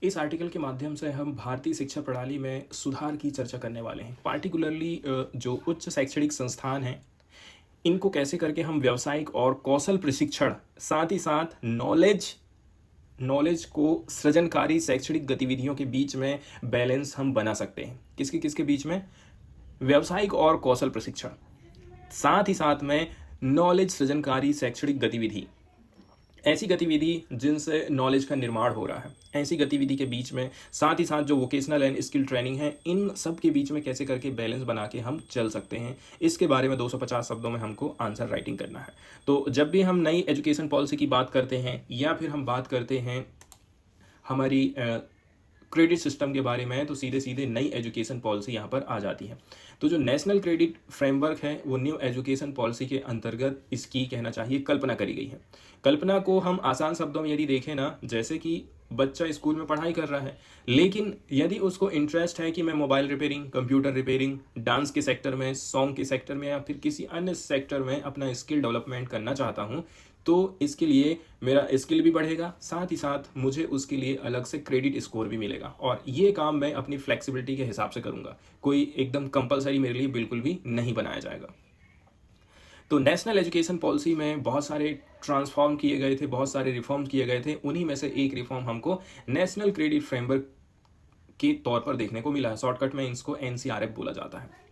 इस आर्टिकल के माध्यम से हम भारतीय शिक्षा प्रणाली में सुधार की चर्चा करने वाले हैं। पार्टिकुलरली जो उच्च शैक्षणिक संस्थान हैं, इनको कैसे करके हम व्यावसायिक और कौशल प्रशिक्षण, साथ ही साथ नॉलेज नॉलेज को सृजनकारी शैक्षणिक गतिविधियों के बीच में बैलेंस हम बना सकते हैं। किसके किसके बीच में? व्यावसायिक और कौशल प्रशिक्षण, साथ ही साथ में नॉलेज सृजनकारी शैक्षणिक गतिविधि, ऐसी गतिविधि जिनसे नॉलेज का निर्माण हो रहा है। ऐसी गतिविधि के बीच में साथ ही साथ जो वोकेशनल एंड स्किल ट्रेनिंग है, इन सब के बीच में कैसे करके बैलेंस बना के हम चल सकते हैं, इसके बारे में 250 शब्दों में हमको आंसर राइटिंग करना है। तो जब भी हम नई एजुकेशन पॉलिसी की बात करते हैं या फिर हम बात करते हैं हमारी क्रेडिट सिस्टम के बारे में, तो सीधे सीधे नई एजुकेशन पॉलिसी यहाँ पर आ जाती है। तो जो नेशनल क्रेडिट फ्रेमवर्क है, वो न्यू एजुकेशन पॉलिसी के अंतर्गत इसकी कहना चाहिए कल्पना करी गई है। कल्पना को हम आसान शब्दों में यदि देखें ना, जैसे कि बच्चा स्कूल में पढ़ाई कर रहा है, लेकिन यदि उसको इंटरेस्ट है कि मैं mobile repairing, computer repairing, dance के सेक्टर में, सॉन्ग के सेक्टर में या फिर किसी अन्य सेक्टर में अपना स्किल डेवलपमेंट करना चाहता हूँ, तो इसके लिए मेरा स्किल भी बढ़ेगा, साथ ही साथ मुझे उसके लिए अलग से क्रेडिट स्कोर भी मिलेगा। और ये काम मैं अपनी फ्लेक्सिबिलिटी के हिसाब से करूँगा, कोई एकदम कंपलसरी मेरे लिए बिल्कुल भी नहीं बनाया जाएगा। तो नेशनल एजुकेशन पॉलिसी में बहुत सारे ट्रांसफॉर्म किए गए थे, बहुत सारे रिफॉर्म किए गए थे। उन्हीं में से एक रिफॉर्म हमको नेशनल क्रेडिट फ्रेमवर्क के तौर पर देखने को मिला है। शॉर्टकट में इसको एनसीआरएफ बोला जाता है।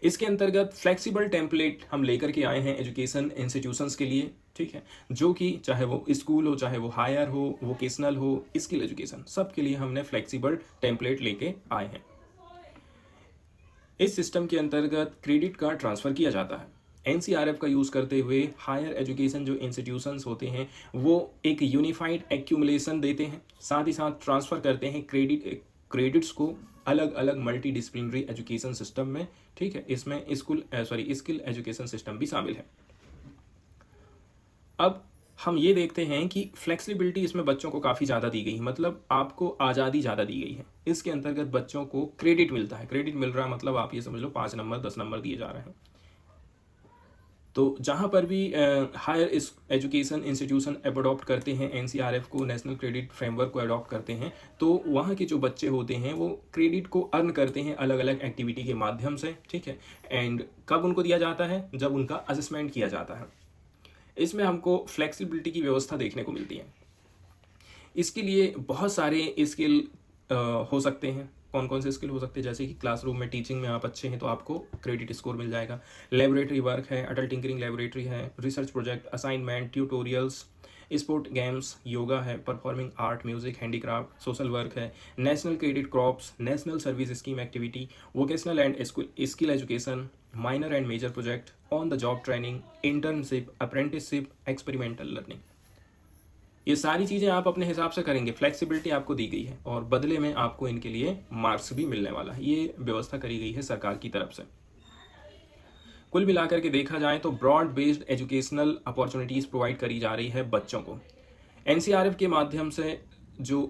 इसके अंतर्गत फ्लेक्सिबल टेम्पलेट हम लेकर के आए हैं एजुकेशन इंस्टीट्यूशंस के लिए, ठीक है, जो कि चाहे वो स्कूल हो, चाहे वो हायर हो, वोकेशनल हो, स्किल एजुकेशन, सब के लिए हमने फ्लेक्सिबल टेम्पलेट लेके आए हैं। इस सिस्टम के अंतर्गत क्रेडिट कार्ड ट्रांसफ़र किया जाता है। एनसीआरएफ का यूज़ करते हुए हायर एजुकेशन जो इंस्टीट्यूशंस होते हैं, वो एक यूनिफाइड एक्यूमुलेशन देते हैं, साथ ही साथ ट्रांसफ़र करते हैं क्रेडिट्स को अलग अलग मल्टी डिसिप्लिनरी एजुकेशन सिस्टम में, ठीक है। इसमें स्किल एजुकेशन सिस्टम भी शामिल है। अब हम ये देखते हैं कि फ्लेक्सिबिलिटी इसमें बच्चों को काफ़ी ज़्यादा दी गई है, मतलब आपको आज़ादी ज़्यादा दी गई है। इसके अंतर्गत बच्चों को क्रेडिट मिलता है। क्रेडिट मिल रहा है मतलब आप ये समझ लो 5 नंबर 10 नंबर दिए जा रहे हैं। तो जहाँ पर भी हायर एजुकेशन इंस्टीट्यूशन अडॉप्ट करते हैं एनसीआरएफ को, नेशनल क्रेडिट फ्रेमवर्क को अडॉप्ट करते हैं, तो वहाँ के जो बच्चे होते हैं वो क्रेडिट को अर्न करते हैं अलग अलग एक्टिविटी के माध्यम से, ठीक है। एंड कब उनको दिया जाता है? जब उनका असेसमेंट किया जाता है। इसमें हमको फ्लेक्सिबिलिटी की व्यवस्था देखने को मिलती है। इसके लिए बहुत सारे स्किल हो सकते हैं। कौन कौन से स्किल हो सकते हैं? जैसे कि क्लासरूम में टीचिंग में आप अच्छे हैं तो आपको क्रेडिट स्कोर मिल जाएगा। लेबोरेटरी वर्क है, अडल्ट टिंकरिंग लेबोरेटरी है, research project, assignment, tutorials, sport games, yoga है, performing art, music, handicraft, social work है, national credit corps, national service scheme activity, vocational and skill education, minor and major project, on the job training, internship, apprenticeship, experimental learning. ये सारी चीज़ें आप अपने हिसाब से करेंगे। फ्लेक्सिबिलिटी आपको दी गई है और बदले में आपको इनके लिए मार्क्स भी मिलने वाला है। ये व्यवस्था करी गई है सरकार की तरफ से। कुल मिलाकर के देखा जाए तो broad based educational opportunities provide करी जा रही है बच्चों को। एनसीआरएफ के माध्यम से जो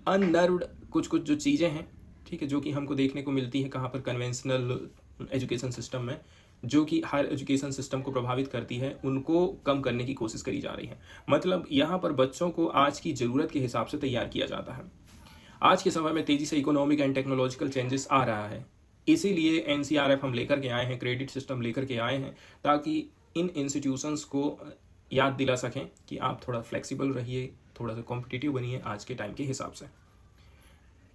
अननर्व्ड कुछ कुछ जो चीज़ें हैं, ठीक है, जो कि हमको देखने को मिलती है कहाँ पर? कन्वेंशनल एजुकेशन सिस्टम में, जो कि हायर एजुकेशन सिस्टम को प्रभावित करती है, उनको कम करने की कोशिश करी जा रही है। मतलब यहाँ पर बच्चों को आज की ज़रूरत के हिसाब से तैयार किया जाता है। आज के समय में तेज़ी से इकोनॉमिक एंड टेक्नोलॉजिकल चेंजेस आ रहा है, इसीलिए एनसीआरएफ हम लेकर के आए हैं, क्रेडिट सिस्टम लेकर के आए हैं, ताकि इन इंस्टीट्यूशंस को याद दिला सकें कि आप थोड़ा फ्लेक्सिबल रहिए, थोड़ा सा कॉम्पिटिटिव बनिए आज के टाइम के हिसाब से।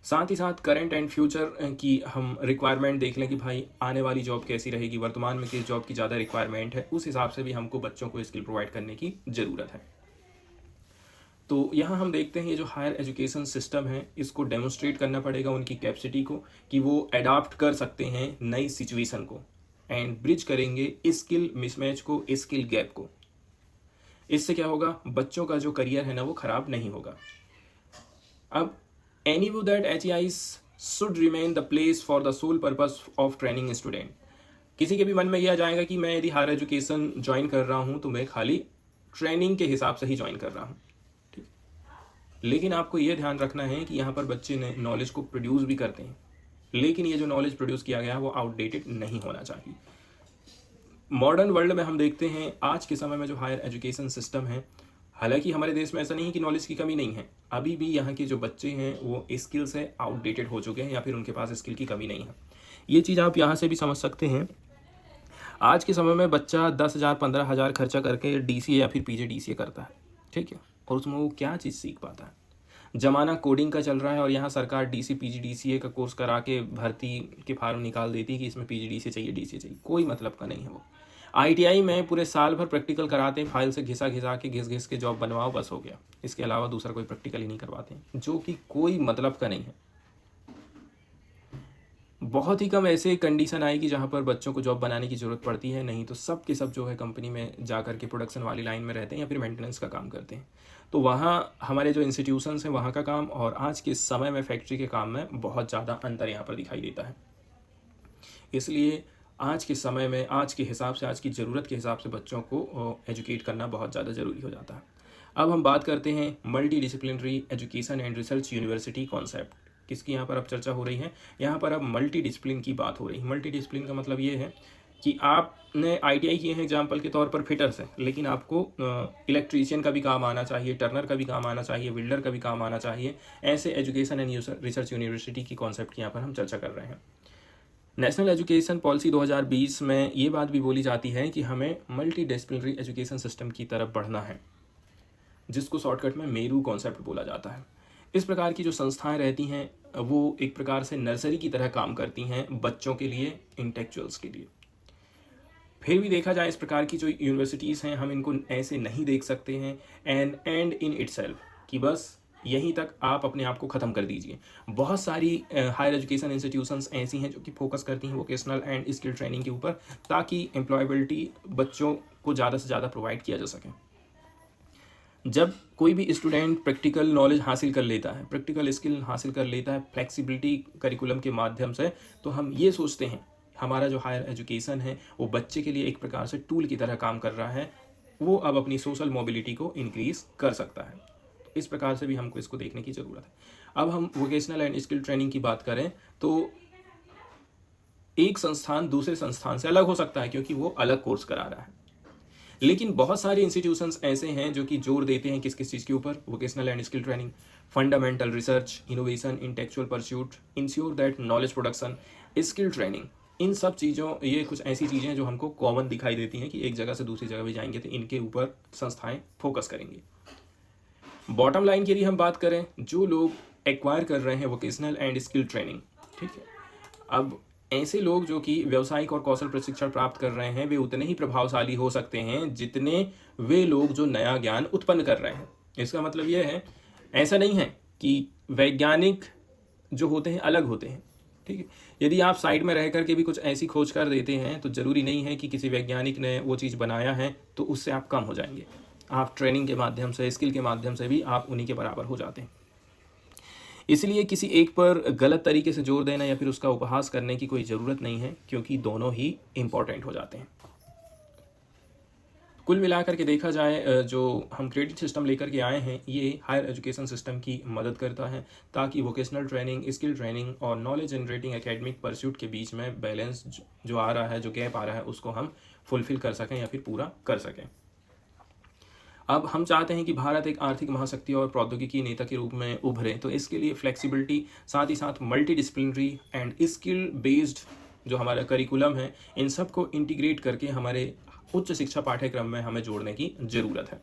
साथ ही साथ करंट एंड फ्यूचर की हम रिक्वायरमेंट देख लें कि भाई आने वाली जॉब कैसी रहेगी, वर्तमान में किस जॉब की ज़्यादा रिक्वायरमेंट है, उस हिसाब से भी हमको बच्चों को स्किल प्रोवाइड करने की ज़रूरत है। तो यहाँ हम देखते हैं ये जो हायर एजुकेशन सिस्टम है, इसको डेमोन्स्ट्रेट करना पड़ेगा उनकी कैपेसिटी को कि वो अडाप्ट कर सकते हैं नई सिचुएशन को एंड ब्रिज करेंगे स्किल मिसमैच को, स्किल गैप को। इससे क्या होगा? बच्चों का जो करियर है ना, वो ख़राब नहीं होगा। अब any view that HEIs should remain the place for the sole purpose of training student। किसी के भी मन में यह आ जाएगा कि मैं यदि हायर एजुकेशन ज्वाइन कर रहा हूँ तो मैं खाली ट्रेनिंग के हिसाब से ही ज्वाइन कर रहा हूँ, ठीक। लेकिन आपको यह ध्यान रखना है कि यहाँ पर बच्चे नॉलेज को प्रोड्यूस भी करते हैं, लेकिन ये जो नॉलेज प्रोड्यूस किया गया है वो आउटडेटेड नहीं होना चाहिए। मॉडर्न वर्ल्ड में हम देखते हैं आज के समय में जो हायर एजुकेशन सिस्टम है हालांकि हमारे देश में ऐसा नहीं है कि नॉलेज की कमी नहीं है, अभी भी यहाँ के जो बच्चे हैं वो स्किल से आउटडेटेड हो चुके हैं या फिर उनके पास स्किल की कमी नहीं है। ये चीज़ आप यहाँ से भी समझ सकते हैं। आज के समय में बच्चा 10,000 15,000 खर्चा करके DCA या फिर PGDCA करता है, ठीक है, और उसमें वो क्या चीज़ सीख पाता है। जमाना कोडिंग का चल रहा है और यहाँ सरकार DC PGDCA का कोर्स करा के भर्ती के फार्म निकाल देती है कि इसमें PGDCA चाहिए, DCA चाहिए, कोई मतलब का नहीं है वो। ITI में पूरे साल भर प्रैक्टिकल कराते हैं, फाइल से घिसा के घिस के जॉब बनवाओ, बस हो गया। इसके अलावा दूसरा कोई प्रैक्टिकल ही नहीं करवाते हैं, जो कि कोई मतलब का नहीं है। बहुत ही कम ऐसे कंडीशन आएगी जहाँ पर बच्चों को जॉब बनाने की ज़रूरत पड़ती है, नहीं तो सब के सब जो है कंपनी में जा कर के प्रोडक्शन वाली लाइन में रहते हैं या फिर मेंटेनेंस का काम करते हैं। तो वहाँ हमारे जो इंस्टीट्यूशंस हैं वहाँ का काम और आज के समय में फैक्ट्री के काम में बहुत ज़्यादा अंतर यहाँ पर दिखाई देता है। इसलिए आज के समय में, आज के हिसाब से, आज की ज़रूरत के हिसाब से बच्चों को एजुकेट करना बहुत ज़्यादा ज़रूरी हो जाता है। अब हम बात करते हैं multi disciplinary education and research university concept. किसकी यहाँ पर अब चर्चा हो रही है? यहाँ पर अब मल्टी डिसिप्लिन की बात हो रही है। मल्टी डिसिप्लिन का मतलब ये है कि आपने ITI किए हैं एग्जाम्पल के तौर पर फिटर से, लेकिन आपको इलेक्ट्रीशियन का भी काम आना चाहिए, टर्नर का भी काम आना चाहिए, बिल्डर का भी काम आना चाहिए। ऐसे एजुकेशन एंड रिसर्च यूनिवर्सिटी की कॉन्सेप्ट की यहाँ पर हम चर्चा कर रहे हैं। नेशनल एजुकेशन पॉलिसी 2020 में ये बात भी बोली जाती है कि हमें मल्टी डिसिप्लिनरी एजुकेशन सिस्टम की तरफ बढ़ना है, जिसको शॉर्टकट में मेरू कॉन्सेप्ट बोला जाता है। इस प्रकार की जो संस्थाएं रहती हैं वो एक प्रकार से नर्सरी की तरह काम करती हैं बच्चों के लिए, इंटेलेक्चुअल्स के लिए। फिर भी देखा जाए इस प्रकार की जो यूनिवर्सिटीज़ हैं, हम इनको ऐसे नहीं देख सकते हैं एंड इन इटसेल्फ कि बस यहीं तक आप अपने आप को ख़त्म कर दीजिए। बहुत सारी हायर एजुकेशन इंस्टीट्यूशंस ऐसी हैं जो कि फोकस करती हैं वोकेशनल एंड स्किल ट्रेनिंग के ऊपर, ताकि एम्प्लॉयबिलिटी बच्चों को ज़्यादा से ज़्यादा प्रोवाइड किया जा सके। जब कोई भी स्टूडेंट प्रैक्टिकल नॉलेज हासिल कर लेता है, प्रैक्टिकल स्किल हासिल कर लेता है फ्लेक्सिबिलिटी करिकुलम के माध्यम से, तो हम ये सोचते हैं हमारा जो हायर एजुकेशन है वो बच्चे के लिए एक प्रकार से टूल की तरह काम कर रहा है, वो अब अपनी सोशल मोबिलिटी को इंक्रीज कर सकता है। इस प्रकार से भी हमको इसको देखने की ज़रूरत है। अब हम वोकेशनल एंड स्किल ट्रेनिंग की बात करें तो एक संस्थान दूसरे संस्थान से अलग हो सकता है क्योंकि वो अलग कोर्स करा रहा है, लेकिन बहुत सारे इंस्टीट्यूशंस ऐसे हैं जो कि जोर देते हैं किस किस चीज़ के ऊपर? Vocational and skill training, fundamental research, innovation, intellectual pursuit, ensure that knowledge production, skill training. इन सब चीज़ों, ये कुछ ऐसी चीज़ें हैं जो हमको कॉमन दिखाई देती हैं कि एक जगह से दूसरी जगह भी जाएंगे तो इनके ऊपर संस्थाएं फोकस करेंगी। बॉटम लाइन की यदि हम बात करें, जो लोग एक्वायर कर रहे हैं वोकेशनल एंड स्किल ट्रेनिंग, ठीक है, अब ऐसे लोग जो कि व्यावसायिक और कौशल प्रशिक्षण प्राप्त कर रहे हैं वे उतने ही प्रभावशाली हो सकते हैं जितने वे लोग जो नया ज्ञान उत्पन्न कर रहे हैं। इसका मतलब यह है, ऐसा नहीं है कि वैज्ञानिक जो होते हैं अलग होते हैं, ठीक है। यदि आप साइड में रह करके भी कुछ ऐसी खोज कर देते हैं तो ज़रूरी नहीं है कि किसी वैज्ञानिक ने वो चीज़ बनाया है तो उससे आप कम हो जाएंगे। आप ट्रेनिंग के माध्यम से, स्किल के माध्यम से भी आप उन्हीं के बराबर हो जाते हैं। इसलिए किसी एक पर गलत तरीके से जोर देना या फिर उसका उपहास करने की कोई ज़रूरत नहीं है, क्योंकि दोनों ही इम्पॉर्टेंट हो जाते हैं। कुल मिलाकर के देखा जाए, जो हम क्रेडिट सिस्टम लेकर के आए हैं ये हायर एजुकेशन सिस्टम की मदद करता है ताकि वोकेशनल ट्रेनिंग, स्किल ट्रेनिंग और नॉलेज जनरेटिंग एकेडमिक परस्यूट के बीच में बैलेंस जो आ रहा है, जो गैप आ रहा है, उसको हम फुलफिल कर सकें या फिर पूरा कर सकें। अब हम चाहते हैं कि भारत एक आर्थिक महाशक्ति और प्रौद्योगिकी नेता के रूप में उभरे, तो इसके लिए फ्लेक्सिबिलिटी, साथ ही साथ multi disciplinary and skill based जो हमारा करिकुलम है, इन सब को इंटीग्रेट करके हमारे उच्च शिक्षा पाठ्यक्रम में हमें जोड़ने की ज़रूरत है।